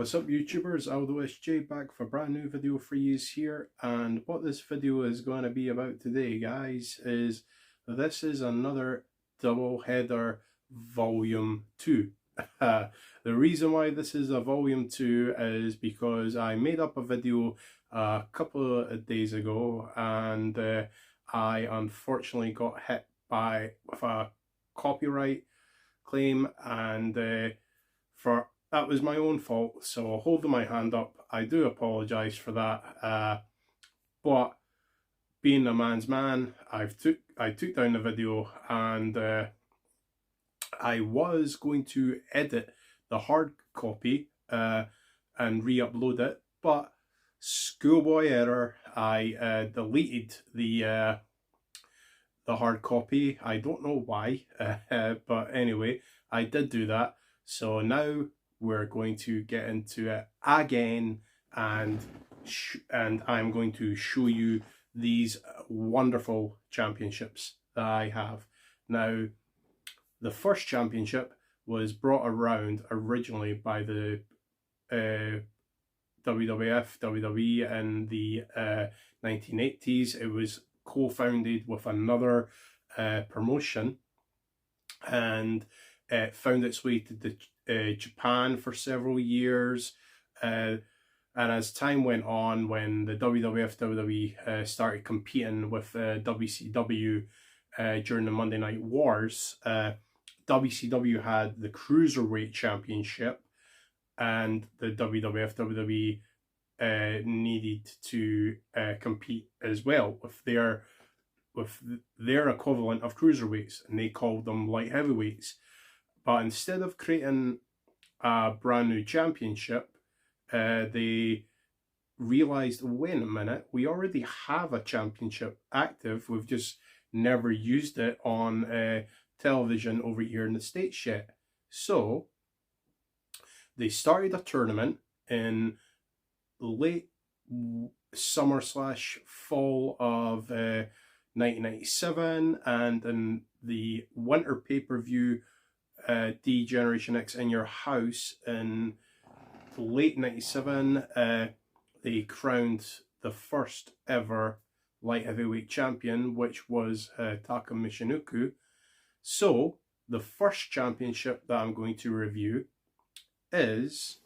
What's up YouTubers, AldoSJ back for a brand new video for you here, and what this video is going to be about today, guys, is this is another double header volume 2. The reason why this is a volume 2 is because I made up a video a couple of days ago and I unfortunately got hit with a copyright claim, and that was my own fault, so holding my hand up, I do apologise for that. But being a man's man, I took down the video, and I was going to edit the hard copy and re-upload it, but schoolboy error, I deleted the hard copy. I don't know why, but anyway, I did do that. So now we're going to get into it again, and I'm going to show you these wonderful championships that I have. Now, the first championship was brought around originally by the WWF, WWE in the 1980s. It was co-founded with another promotion, and it found its way to Japan for several years, and as time went on, when the WWF WWE started competing with WCW during the Monday Night Wars, WCW had the Cruiserweight Championship, and the WWF WWE needed to compete as well with their equivalent of cruiserweights, and they called them light heavyweights. But instead of creating a brand new championship, they realized, wait a minute, we already have a championship active, we've just never used it on television over here in the States yet. So they started a tournament in late summer / fall of 1997, and in the winter pay-per-view D-Generation X in your house in late 97, they crowned the first ever light heavyweight champion, which was Taka Michinoku. So the first championship that I'm going to review is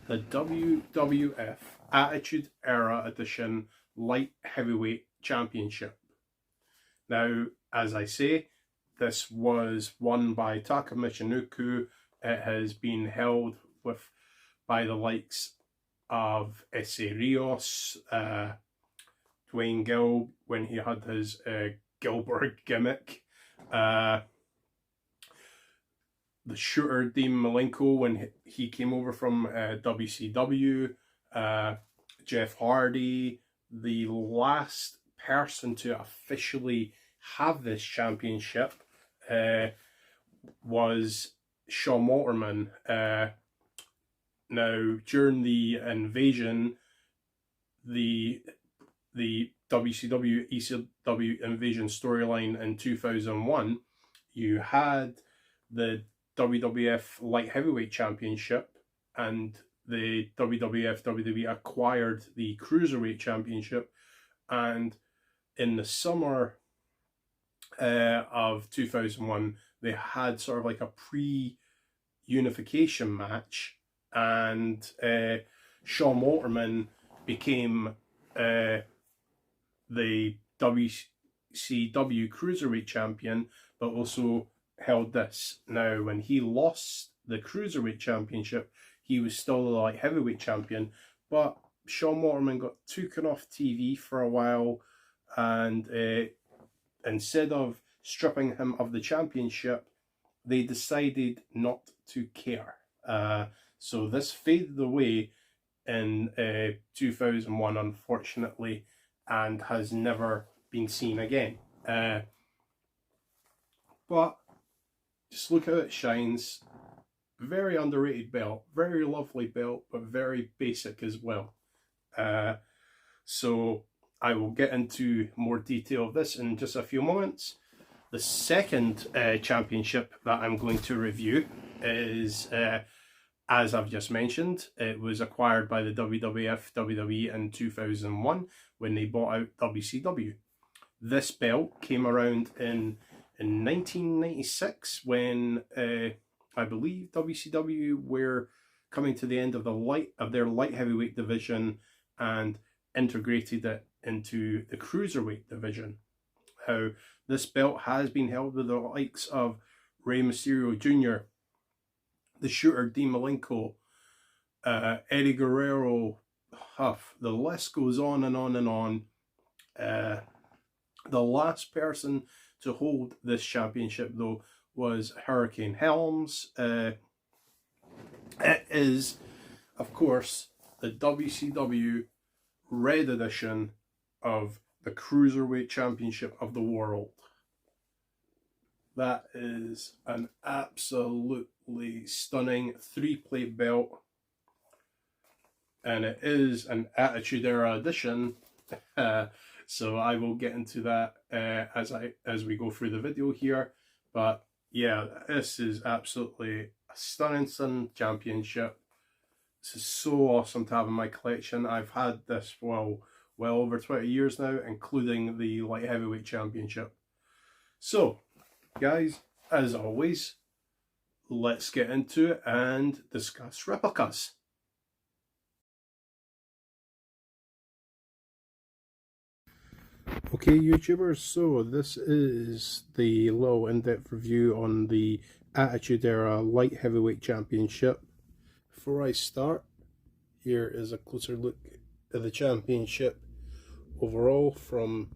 the WWF Attitude Era Edition Light Heavyweight Championship. Now, as I say, this was won by Taka Michinoku. It has been held by the likes of Esse Rios, Dwayne Gill when he had his Gilbert gimmick, the Shooter Dean Malenko when he came over from WCW, Jeff Hardy. The last person to officially have this championship was Shawn Motorman. Now, during the invasion, the WCW ECW invasion storyline in 2001, you had the WWF Light Heavyweight Championship, and the WWF WWE acquired the Cruiserweight Championship, and in the summer of 2001, they had sort of like a pre-unification match, and Shawn Motorman became the WCW Cruiserweight Champion, but also held this. Now, when he lost the Cruiserweight Championship, he was still the Light Heavyweight Champion, but Shawn Motorman got taken off TV for a while, and instead of stripping him of the championship, they decided not to care. So this faded away in 2001, unfortunately, and has never been seen again. But just look how it shines. Very underrated belt, very lovely belt, but very basic as well. So I will get into more detail of this in just a few moments. The second championship that I'm going to review is As I've just mentioned, it was acquired by the WWF WWE in 2001 when they bought out WCW. This belt came around in 1996 when I believe WCW were coming to the end of their light heavyweight division and integrated it into the cruiserweight division. How this belt has been held with the likes of Rey Mysterio Jr., the Shooter Dean Malenko, Eddie Guerrero, Huff. The list goes on and on and on. The last person to hold this championship, though, was Hurricane Helms. It is, of course, the WCW Red Edition of the Cruiserweight Championship of the world. That is an absolutely stunning 3-plate belt, and it is an Attitude Era edition. So I will get into that as we go through the video here. But yeah, this is absolutely a stunning championship. This is so awesome to have in my collection. I've had this well over 20 years now, including the light heavyweight championship. So guys, as always, let's get into it and discuss replicas. Okay, YouTubers, so this is the little in-depth review on the Attitude Era Light Heavyweight Championship. Before I start, here is a closer look at the championship overall, from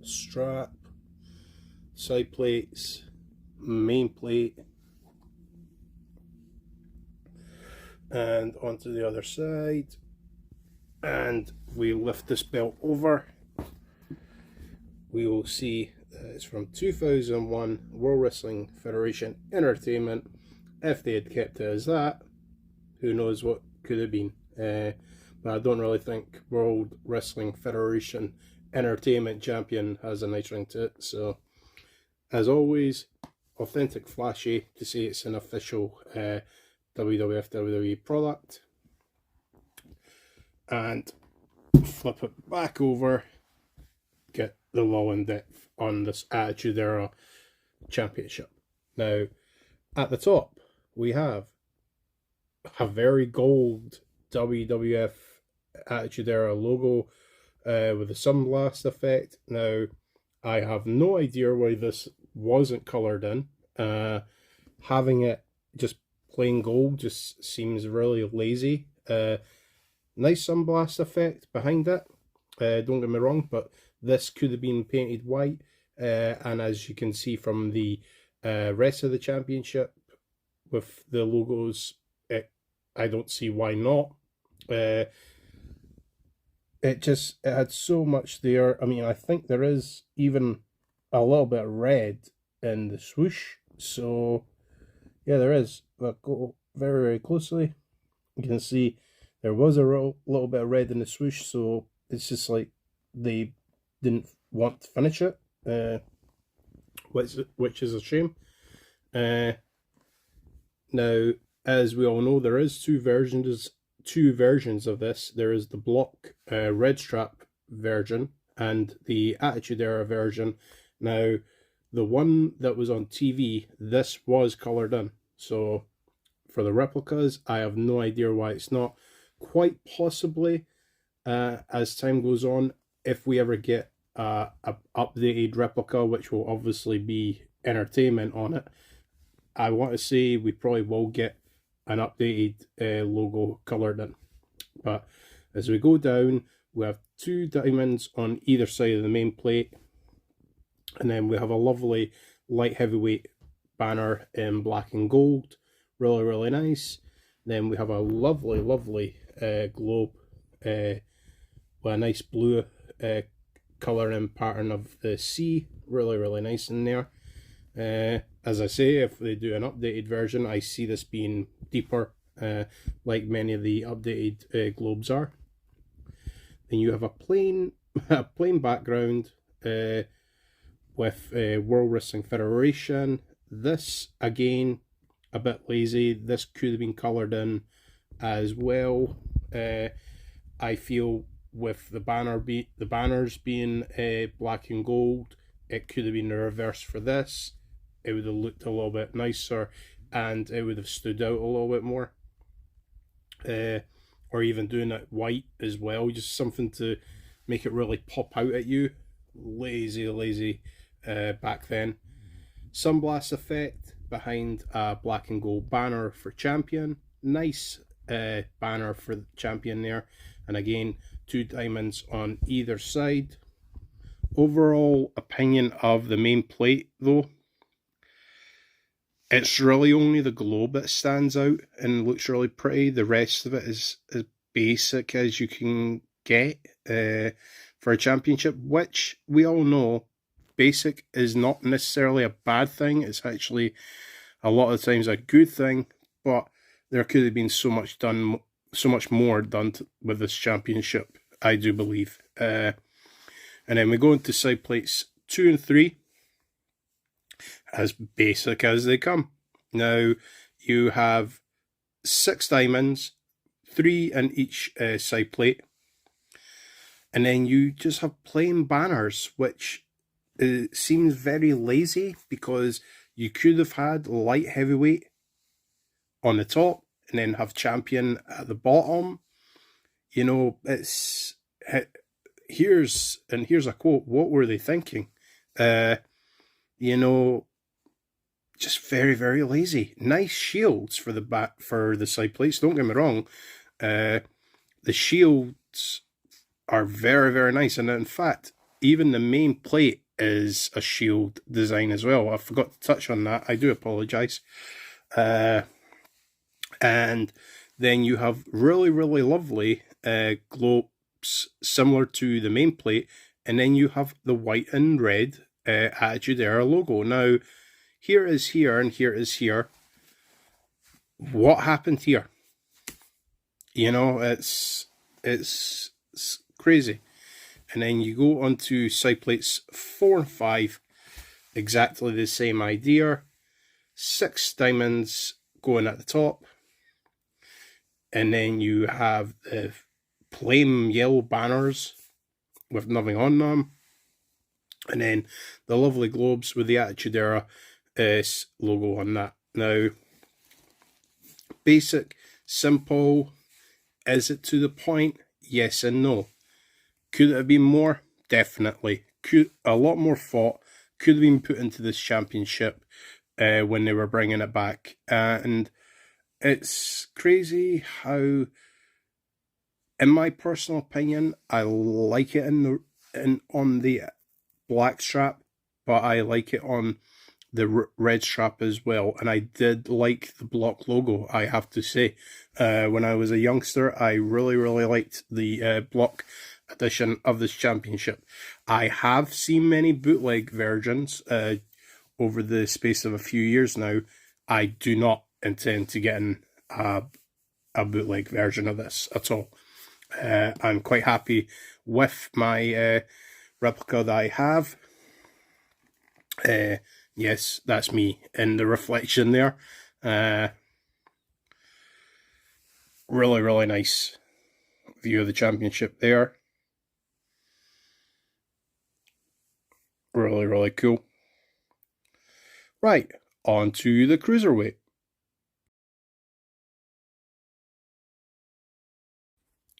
strap, side plates, main plate, and onto the other side. And we lift this belt over, we will see it's from 2001 World Wrestling Federation Entertainment. If they had kept it as that, who knows what could have been. But I don't really think World Wrestling Federation Entertainment Champion has a nice ring to it. So, as always, authentic, flashy to say it's an official WWF WWE product. And flip it back over, get the low in depth on this Attitude Era Championship. Now, at the top, we have a very gold WWF Attitude Era logo with a sunblast effect. Now, I have no idea why this wasn't coloured in. Having it just plain gold just seems really lazy. Nice sunblast effect behind it, don't get me wrong, but this could have been painted white, and as you can see from the rest of the championship with the logos, I don't see why not. It had so much there. I mean, I think there is even a little bit of red in the swoosh, so yeah, there is. But go very, very closely, you can see there was a little bit of red in the swoosh, so it's just like they didn't want to finish it, which is a shame. Now, as we all know, there is two versions of this. There is the block red strap version and the Attitude Era version. Now, the one that was on TV, this was coloured in. So for the replicas, I have no idea why it's not. Quite possibly, as time goes on, if we ever get a updated replica, which will obviously be entertainment on it, I want to say we probably will get an updated logo coloured in. But as we go down, we have two diamonds on either side of the main plate, and then we have a lovely light heavyweight banner in black and gold, really, really nice. Then we have a lovely globe with a nice blue colouring pattern of the sea, really nice in there. As I say, if they do an updated version, I see this being deeper, like many of the updated globes are. Then you have a plain background with World Wrestling Federation. This again a bit lazy. This could have been coloured in as well. I feel with the banners being black and gold, it could have been the reverse for this. It would have looked a little bit nicer, and it would have stood out a little bit more. Or even doing it white as well, just something to make it really pop out at you. Lazy back then. Sunblast effect behind a black and gold banner for champion. Nice banner for the champion there, and again 2 diamonds on either side. Overall opinion of the main plate though, it's really only the globe that stands out and looks really pretty. The rest of it is as basic as you can get for a championship, which we all know basic is not necessarily a bad thing. It's actually a lot of times a good thing, but there could have been so much more done with this championship, I do believe. And then we go into side plates 2 and 3, as basic as they come. Now you have 6 diamonds, 3 in each side plate, and then you just have plain banners, which seems very lazy, because you could have had light heavyweight on the top and then have champion at the bottom. You know, it's here's a quote. What were they thinking? You know, just very lazy. Nice shields for the side plates. Don't get me wrong. The shields are very nice, and in fact, even the main plate is a shield design as well. I forgot to touch on that. I do apologize. And then you have really lovely globes similar to the main plate, and then you have the white and red Attitude Era logo. Now, here is here and here is here. What happened here? You know, it's crazy. And then you go on to side plates 4 and 5, exactly the same idea. 6 diamonds going at the top. And then you have the plain yellow banners with nothing on them. And then the lovely globes with the Attitude Era logo on that. Now, basic, simple. Is it to the point? Yes and no. Could it have been more? Definitely. A lot more thought could have been put into this championship when they were bringing it back. And it's crazy how, in my personal opinion, I like it on the black strap, but I like it on the red strap as well. And I did like the block logo, I have to say. When I was a youngster, I really liked the block edition of this championship. I have seen many bootleg versions over the space of a few years now. I do not intend to get in a bootleg version of this at all. I'm quite happy with my replica that I have. Yes, that's me in the reflection there. Really nice view of the championship there. Really cool. Right, on to the Cruiserweight.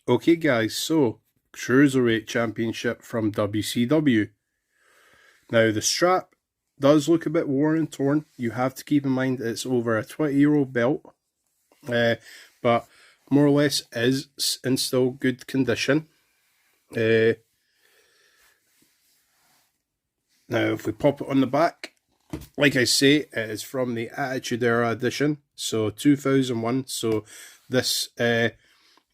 Okay guys, so Cruiserweight Championship from WCW. Now the strap does look a bit worn and torn. You have to keep in mind it's over a 20-year-old belt, but more or less is in still good condition. Now if we pop it on the back, like I say, it is from the Attitude Era edition, so 2001. So this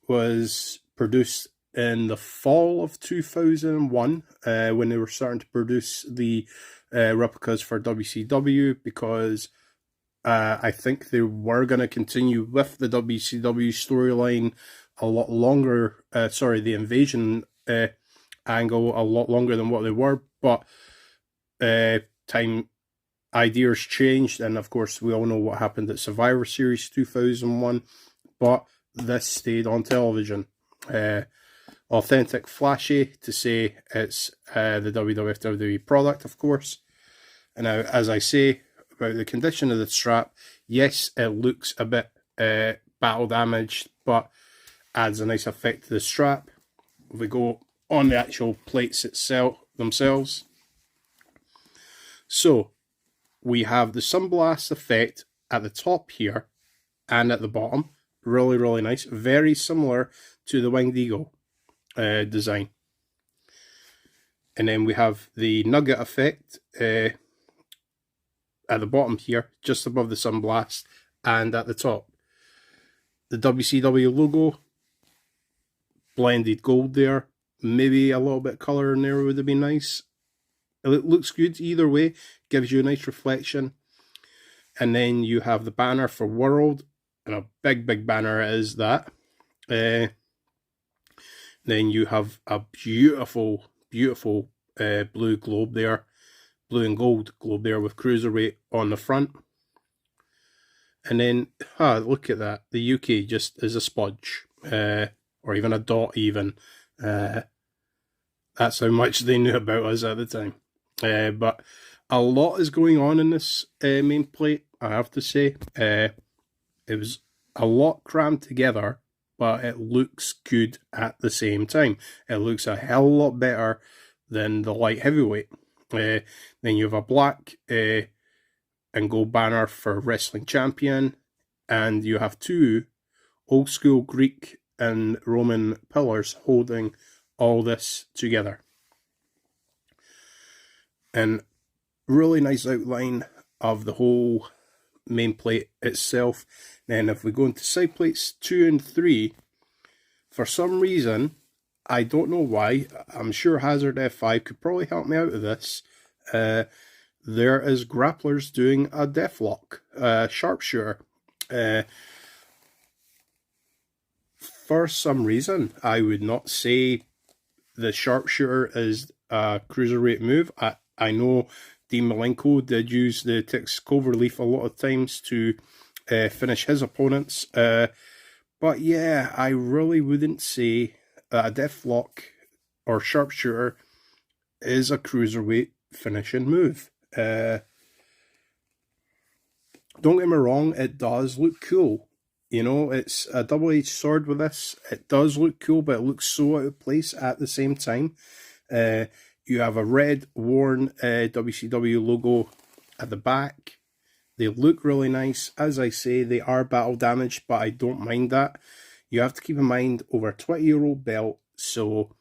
was produced in the fall of 2001 when they were starting to produce the replicas for WCW, because I think they were going to continue with the WCW storyline a lot longer, the invasion angle a lot longer than what they were, but time ideas changed, and of course we all know what happened at Survivor Series 2001, but this stayed on television. Authentic, flashy, to say it's the WWF WWE product, of course. And now, as I say about the condition of the strap, yes, it looks a bit battle damaged, but adds a nice effect to the strap. If we go on the actual plates themselves, so we have the sunblast effect at the top here and at the bottom. Really, really nice. Very similar to the Winged Eagle design. And then we have the nugget effect at the bottom here, just above the sunblast, and at the top. The WCW logo, blended gold there. Maybe a little bit of colour in there would have been nice. It looks good either way, gives you a nice reflection. And then you have the banner for World, and a big banner is that. Then you have a beautiful blue globe there, blue and gold globe there with Cruiserweight on the front. And then, look at that, the UK just is a smudge, or even a dot even. That's how much they knew about us at the time. But a lot is going on in this main plate, I have to say. It was a lot crammed together, but it looks good at the same time. It looks a hell of a lot better than the light heavyweight. Then you have a black and gold banner for Wrestling Champion, and you have two old school Greek and Roman pillars holding all this together. And really nice outline of the whole main plate itself. Then if we go into side plates 2 and 3, for some reason, I don't know why, I'm sure Hazard F5 could probably help me out with this. There is grapplers doing a deathlock, sharpshooter. For some reason, I would not say the sharpshooter is a cruiserweight move. I know Dean Malenko did use the Tex Cloverleaf a lot of times to finish his opponents. But yeah, I really wouldn't say that a deathlock or sharpshooter is a cruiserweight finishing move. Don't get me wrong, it does look cool. You know, it's a double-edged sword with this. It does look cool, but it looks so out of place at the same time. You have a red worn WCW logo at the back. They look really nice. As I say, they are battle damaged, but I don't mind that. You have to keep in mind, over a 20-year-old belt, so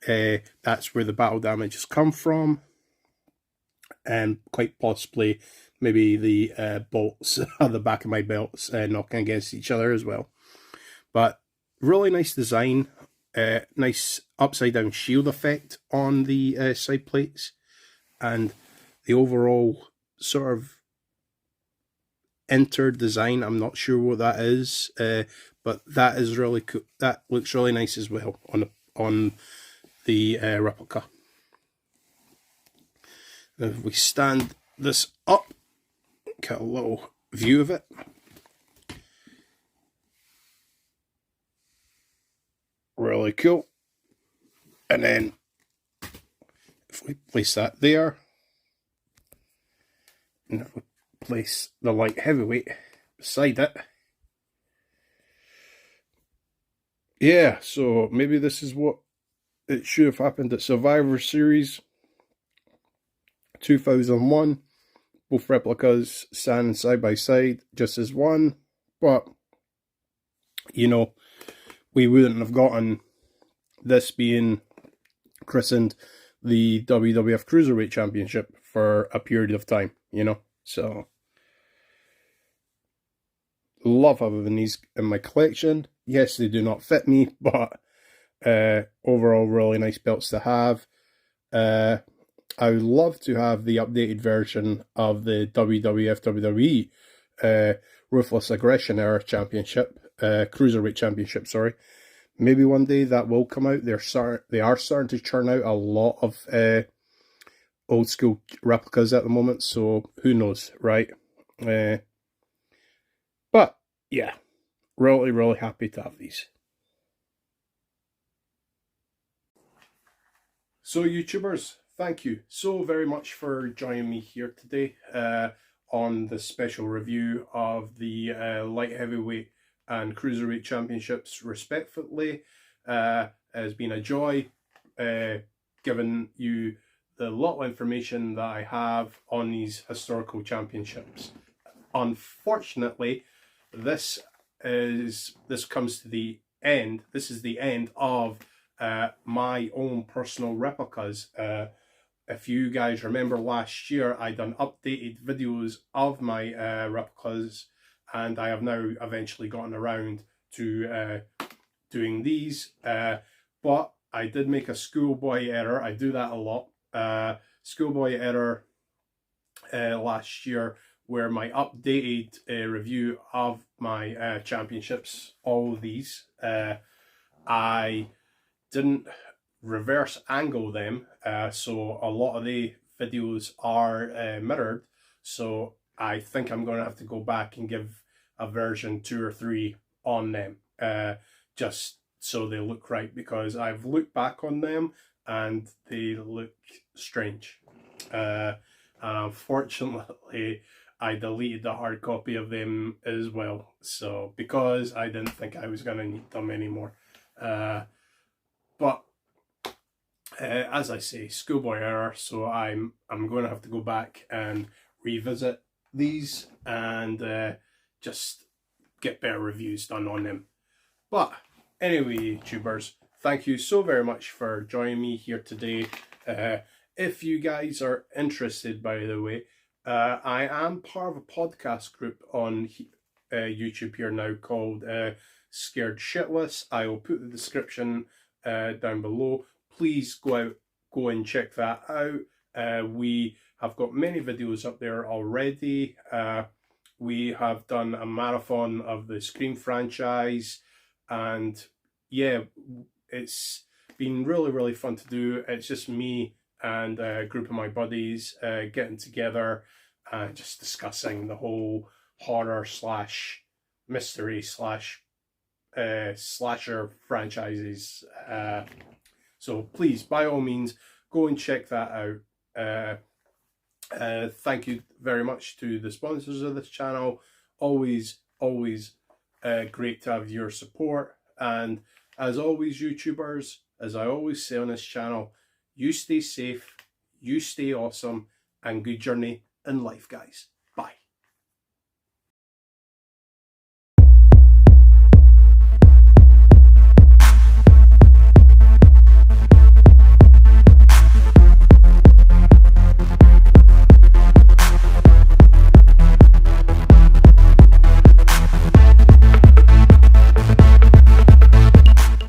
that's where the battle damage has come from. And quite possibly, maybe the bolts on the back of my belts knocking against each other as well. But really nice design. Nice upside-down shield effect on the side plates. And the overall sort of entered design, I'm not sure what that is, but that is really cool. That looks really nice as well on the replica. Now if we stand this up, get a little view of it. Really cool. And then if we place that there, and if we place the light heavyweight beside it, yeah, so maybe this is what it should have happened at Survivor Series 2001. Both replicas stand side by side just as one, but you know, we wouldn't have gotten this being christened the WWF Cruiserweight Championship for a period of time, you know. So love having these in my collection. Yes, they do not fit me, but overall really nice belts to have. I would love to have the updated version of the WWF WWE Ruthless Aggression Era Championship, Cruiserweight Championship, sorry. Maybe one day that will come out. They are starting to churn out a lot of old school replicas at the moment, so who knows, right? But yeah, really happy to have these. So YouTubers, thank you so very much for joining me here today on the special review of the light heavyweight and cruiserweight championships respectively. It has been a joy giving you the lot of information that I have on these historical championships. Unfortunately, this comes to the end. This is the end of my own personal replicas. If you guys remember last year, I done updated videos of my replicas, and I have now eventually gotten around to doing these. But I did make a schoolboy error. I do that a lot. Schoolboy error last year, where my updated review of my championships, all these, I didn't reverse angle them, so a lot of the videos are mirrored, so I think I'm going to have to go back and give a version 2 or 3 on them, just so they look right, because I've looked back on them and they look strange, and unfortunately I deleted the hard copy of them as well, so because I didn't think I was going to need them anymore. But as I say, schoolboy error, so I'm going to have to go back and revisit these and just get better reviews done on them. But anyway, YouTubers, thank you so very much for joining me here today. If you guys are interested, by the way, I am part of a podcast group on YouTube here now called Scared Shitless. I will put the description down below. Please go and check that out. We have got many videos up there already. We have done a marathon of the Scream franchise, and yeah, it's been really fun to do. It's just me and a group of my buddies getting together and just discussing the whole horror slash mystery slash slasher franchises. So please, by all means, go and check that out. Thank you very much to the sponsors of this channel. Always great to have your support. And as always, YouTubers, as I always say on this channel, you stay safe, you stay awesome, and good journey in life, guys.